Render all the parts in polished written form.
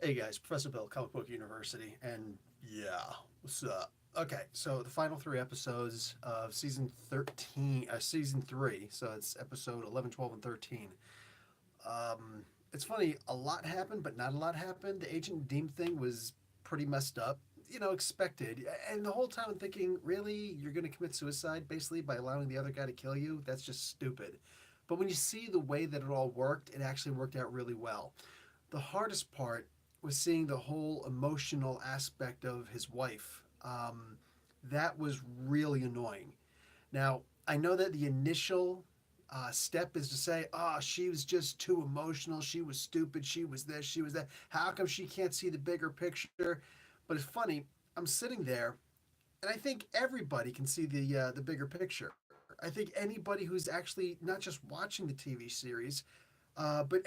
Hey guys, Professor Bill, Comic Book University, and yeah, what's up? Okay, so the final three episodes of season 13, season 3, so it's episode 11, 12, and 13. It's funny, a lot happened, but not a lot happened. The Agent Deem thing was pretty messed up, expected. And the whole time I'm thinking, really? You're going to commit suicide basically by allowing the other guy to kill you? That's just stupid. But when you see the way that it all worked, it actually worked out really well. The hardest part was seeing the whole emotional aspect of his wife. That was really annoying. Now, I know that the initial step is to say, oh, she was just too emotional. She was stupid. She was this. She was that. How come she can't see the bigger picture? But it's funny. I'm sitting there, and I think everybody can see the bigger picture. I think anybody who's actually not just watching the TV series, but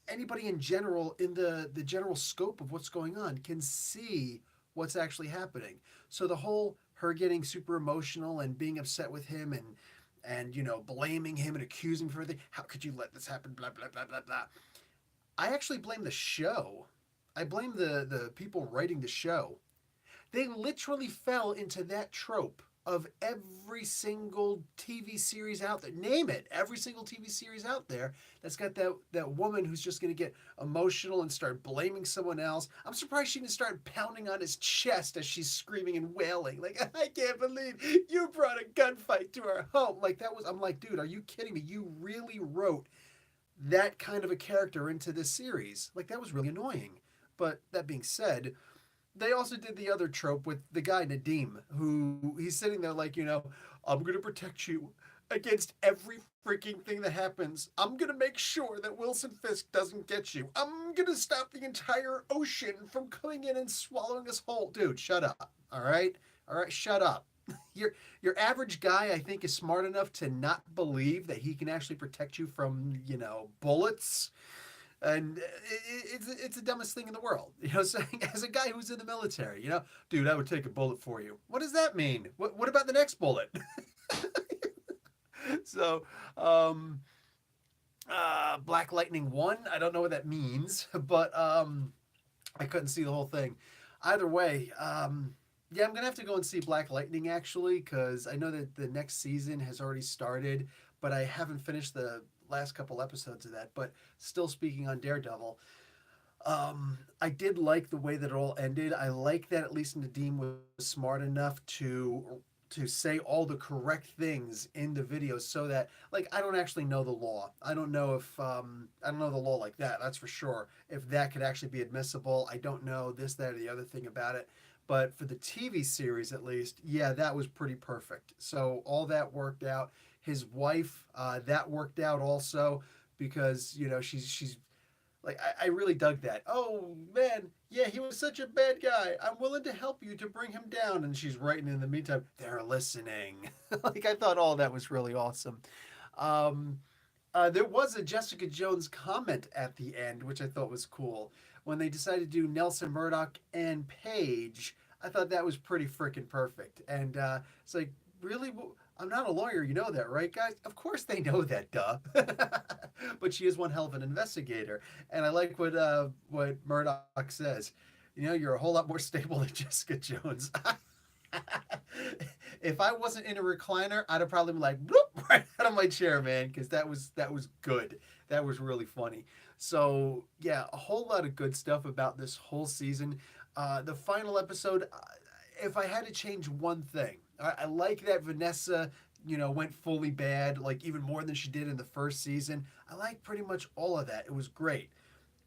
anybody in general in the general scope of what's going on can see what's actually happening. So the whole her getting super emotional and being upset with him and blaming him and accusing him for everything. How could you let this happen? Blah blah blah blah blah. I actually blame the show. I blame the people writing the show. They literally fell into that trope of every single TV series out there. Name it, every single TV series out there that's got that woman who's just going to get emotional and start blaming someone else. I'm surprised she didn't start pounding on his chest as she's screaming and wailing, like, I can't believe you brought a gunfight to our home. Like that was, I'm like, dude, are you kidding me? You really wrote that kind of a character into this series. Like that was really annoying. But that being said, they also did the other trope with the guy Nadim, who he's sitting there like, I'm gonna protect you against every freaking thing that happens. I'm gonna make sure that Wilson Fisk doesn't get you. I'm gonna stop the entire ocean from coming in and swallowing us whole. Dude, shut up. All right, shut up. Your average guy, I think, is smart enough to not believe that he can actually protect you from, bullets, and it's the dumbest thing in the world. Saying as a guy who's in the military, dude, I would take a bullet for you. What does that mean? What about the next bullet? So, um, Black Lightning 1, I don't know what that means, but I couldn't see the whole thing. Either way, yeah, I'm gonna have to go and see Black Lightning actually, because I know that the next season has already started, but I haven't finished the last couple episodes of that. But still, speaking on Daredevil, I did like the way that it all ended. I like that at least Nadim was smart enough to say all the correct things in the video, so that, like, I don't actually know the law. I don't know if I don't know the law like that. That's for sure. If that could actually be admissible, I don't know this, that, or the other thing about it. But for the TV series, at least, yeah, that was pretty perfect. So all that worked out. His wife, that worked out also, because she's like, I really dug that. Oh man, yeah, he was such a bad guy. I'm willing to help you to bring him down. And she's writing in the meantime, they're listening. Like, I thought all that was really awesome. Um, there was a Jessica Jones comment at the end, which I thought was cool. When they decided to do Nelson Murdoch and Paige, I thought that was pretty freaking perfect. And it's like, really? I'm not a lawyer, you know that, right, guys? Of course they know that, duh. But she is one hell of an investigator, and I like what Murdoch says. You're a whole lot more stable than Jessica Jones. If I wasn't in a recliner, I'd have probably been like, bloop, right out of my chair, man, because that was good. That was really funny. So yeah, a whole lot of good stuff about this whole season. The final episode, if I had to change one thing, I like that Vanessa, went fully bad, like even more than she did in the first season. I like pretty much all of that. It was great.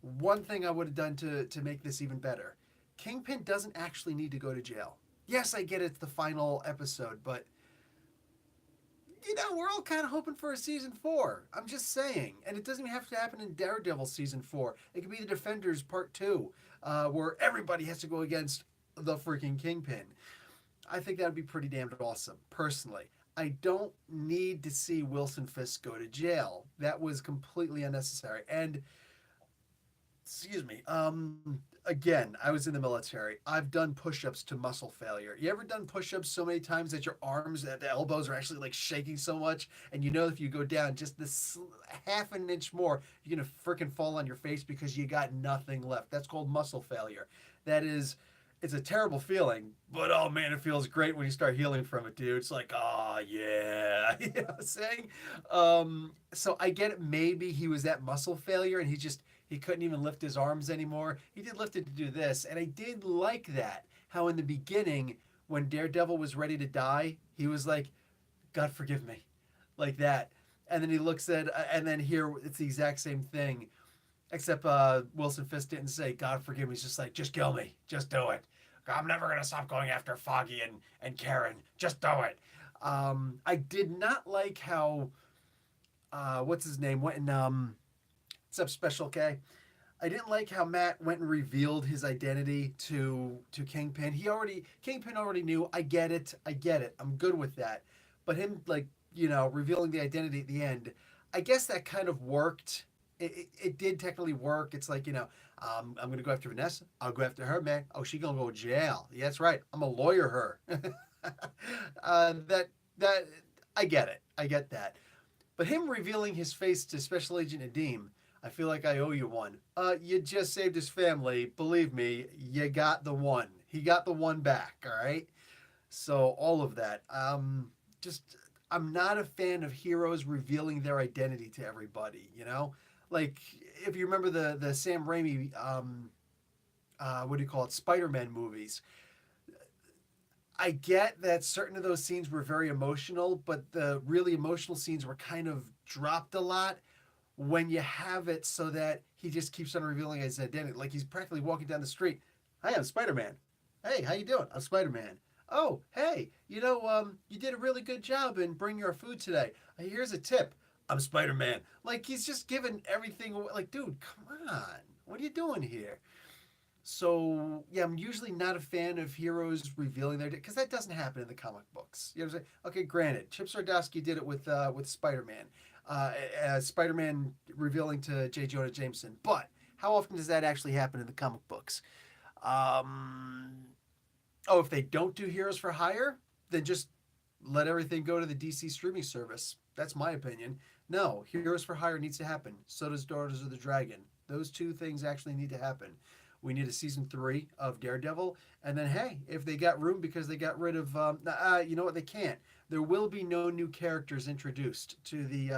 One thing I would have done to make this even better: Kingpin doesn't actually need to go to jail. Yes, I get it's the final episode, but we're all kind of hoping for a season four. I'm just saying, and it doesn't even have to happen in Daredevil season four. It could be the Defenders Part Two, where everybody has to go against the freaking Kingpin. I think that would be pretty damned awesome, personally. I don't need to see Wilson Fisk go to jail. That was completely unnecessary. And excuse me. Again, I was in the military. I've done push-ups to muscle failure. You ever done push-ups so many times that your arms, that the elbows are actually like shaking so much, and you know if you go down just this half an inch more, you're gonna freaking fall on your face because you got nothing left. That's called muscle failure. That is, it's a terrible feeling, but oh man, it feels great when you start healing from it, dude. It's like, oh yeah, you know what I'm saying? So I get it. Maybe he was at muscle failure and he couldn't even lift his arms anymore. He did lift it to do this, and I did like that. How in the beginning, when Daredevil was ready to die, he was like, "God forgive me," like that, and then he looks at, and then here it's the exact same thing, except Wilson Fisk didn't say, "God forgive me." He's just like, "Just kill me, just do it. I'm never gonna stop going after Foggy and Karen. Just do it." I did not like how what's his name went and what's up, Special K. I didn't like how Matt went and revealed his identity to Kingpin. Kingpin already knew. I get it. I get it. I'm good with that. But him like revealing the identity at the end, I guess that kind of worked. It did technically work. It's like I'm gonna go after Vanessa. I'll go after her, man. Oh, she gonna go to jail. Yeah, that's right. I'm a lawyer. Her. That I get it. I get that. But him revealing his face to Special Agent Nadeem, I feel like I owe you one. You just saved his family. Believe me, you got the one. He got the one back, all right? So all of that. Just I'm not a fan of heroes revealing their identity to everybody, you know? Like if you remember the Sam Raimi what do you call it? Spider-Man movies. I get that certain of those scenes were very emotional, but the really emotional scenes were kind of dropped a lot when you have it so that he just keeps on revealing his identity. Like he's practically walking down the street. Hi, I'm Spider-Man. Hey, how you doing? I'm Spider-Man. Oh, hey, you did a really good job in bringing our food today. Here's a tip. I'm Spider-Man. Like he's just giving everything away. Like, dude, come on. What are you doing here? So yeah, I'm usually not a fan of heroes revealing their because that doesn't happen in the comic books. You know what I'm saying? Okay, granted, Chip Zdarsky did it with Spider-Man, Spider-Man revealing to J. Jonah Jameson. But how often does that actually happen in the comic books? Um, oh, if they don't do Heroes for Hire, then just let everything go to the DC streaming service. That's my opinion. No, Heroes for Hire needs to happen. So does Daughters of the Dragon. Those two things actually need to happen. We need a season 3 of Daredevil, and then hey, if they got room because they got rid of, you know what? They can't. There will be no new characters introduced to the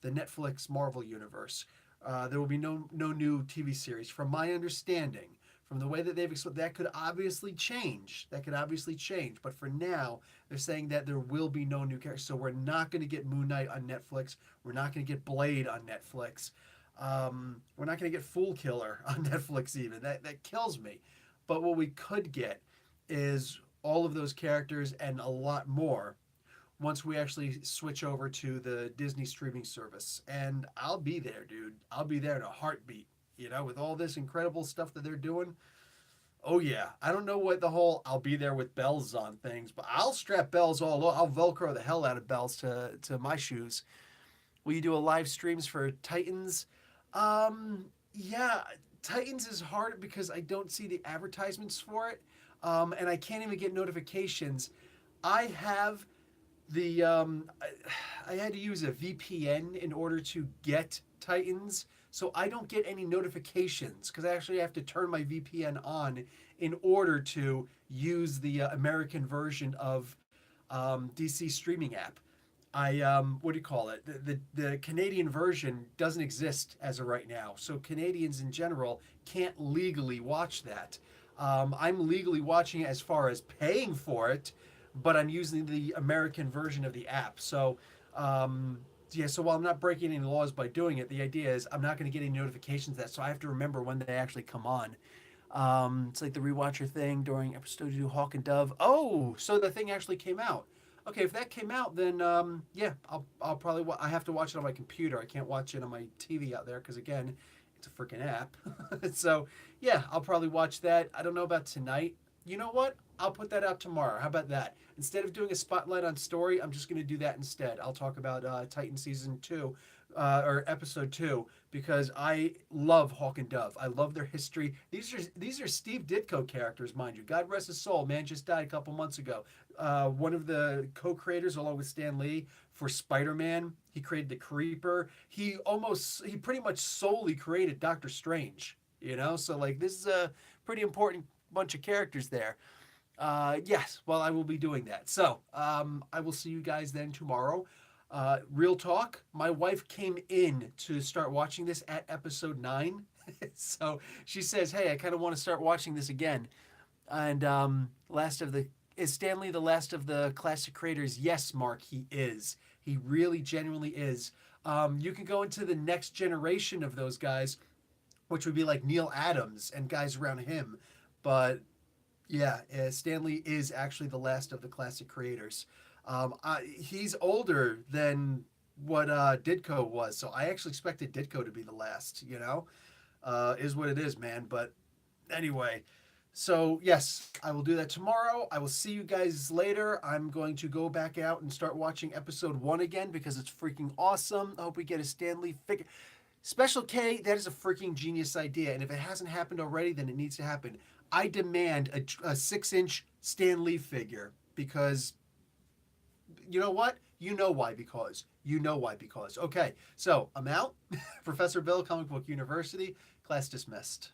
Netflix Marvel universe. There will be no new TV series, from my understanding. From the way that they've explained, that could obviously change. That could obviously change. But for now, they're saying that there will be no new characters. So we're not going to get Moon Knight on Netflix. We're not going to get Blade on Netflix. We're not going to get Fool Killer on Netflix even. That kills me. But what we could get is all of those characters and a lot more once we actually switch over to the Disney streaming service. And I'll be there, dude. I'll be there in a heartbeat. With all this incredible stuff that they're doing. Oh yeah, I don't know what the whole "I'll be there with bells on" things, but I'll strap bells all over. I'll Velcro the hell out of bells to my shoes. Will you do a live streams for Titans? Yeah, Titans is hard because I don't see the advertisements for it, and I can't even get notifications. I have I had to use a VPN in order to get Titans, so I don't get any notifications because I actually have to turn my VPN on in order to use the American version of DC streaming app. I what do you call it? The Canadian version doesn't exist as of right now, so Canadians in general can't legally watch that. I'm legally watching it as far as paying for it, but I'm using the American version of the app. So yeah, so while I'm not breaking any laws by doing it, the idea is I'm not going to get any notifications of that, so I have to remember when they actually come on. It's like the rewatcher thing during episode 2, Hawk and Dove. Oh, so the thing actually came out. Okay, if that came out, then yeah, I'll probably I have to watch it on my computer. I can't watch it on my TV out there because again, it's a freaking app. So yeah, I'll probably watch that. I don't know about tonight. You know what? I'll put that out tomorrow. How about that? Instead of doing a spotlight on story, I'm just going to do that instead. I'll talk about Titan season 2 or episode 2, because I love Hawk and Dove. I love their history. These are Steve Ditko characters, mind you. God rest his soul. Man just died a couple months ago. One of the co-creators, along with Stan Lee, for Spider-Man. He created the Creeper. He pretty much solely created Doctor Strange. You know, so like this is a pretty important bunch of characters there. Yes, well, I will be doing that. So I will see you guys then tomorrow. Real talk, my wife came in to start watching this at episode 9. So she says, hey, I kind of want to start watching this again. And is Stanley the last of the classic creators? Yes, Mark, he is. He really genuinely is. You can go into the next generation of those guys, which would be like Neil Adams and guys around him. But yeah, Stanley is actually the last of the classic creators. He's older than what Ditko was, so I actually expected Ditko to be the last. You know, is what it is, man. But anyway, so yes, I will do that tomorrow. I will see you guys later. I'm going to go back out and start watching episode 1 again because it's freaking awesome. I hope we get a Stanley figure. Special K, that is a freaking genius idea, and if it hasn't happened already, then it needs to happen. I demand a 6-inch Stan Lee figure because you know what? You know why, because. You know why, because. Okay, so I'm out. Professor Bill, Comic Book University. Class dismissed.